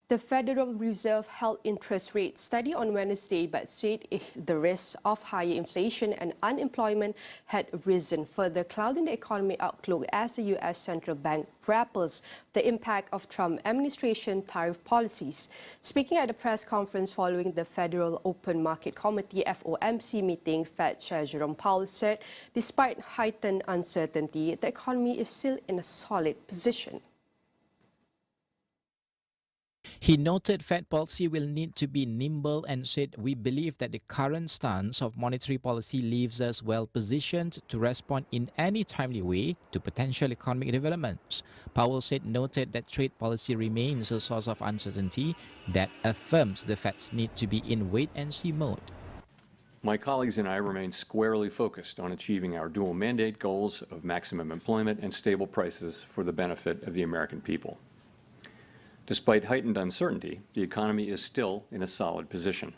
The Federal Reserve held interest rates steady on Wednesday but said the risk of higher inflation and unemployment had risen, further clouding the economic outlook as the U.S. Central Bank grapples the impact of Trump administration tariff policies. Speaking at a press conference following the Federal Open Market Committee FOMC meeting, Fed Chair Jerome Powell said despite heightened uncertainty, the economy is still in a solid position. He noted Fed policy will need to be nimble and said, "We believe that the current stance of monetary policy leaves us well positioned to respond in any timely way to potential economic developments." Powell noted that trade policy remains a source of uncertainty that affirms the Fed's need to be in wait-and-see mode. My colleagues and I remain squarely focused on achieving our dual mandate goals of maximum employment and stable prices for the benefit of the American people. Despite heightened uncertainty, the economy is still in a solid position.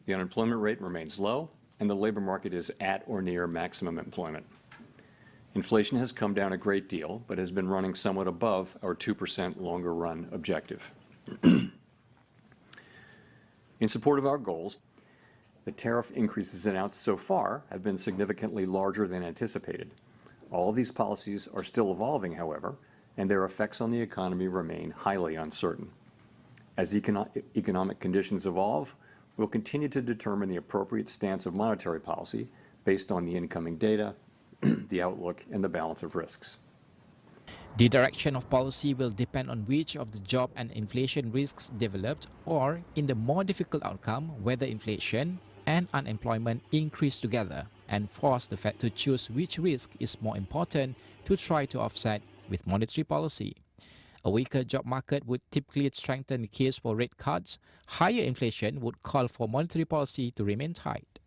The unemployment rate remains low, and the labor market is at or near maximum employment. Inflation has come down a great deal, but has been running somewhat above our 2% longer-run objective. In support of our goals, the tariff increases announced so far have been significantly larger than anticipated. All of these policies are still evolving, however, and their effects on the economy remain highly uncertain. As economic conditions evolve, we'll continue to determine the appropriate stance of monetary policy based on the incoming data, the outlook, and the balance of risks. The direction of policy will depend on which of the job and inflation risks developed, or, in the more difficult outcome, whether inflation and unemployment increase together, and force the Fed to choose which risk is more important to try to offset with monetary policy. A weaker job market would typically strengthen the case for rate cuts. Higher inflation would call for monetary policy to remain tight.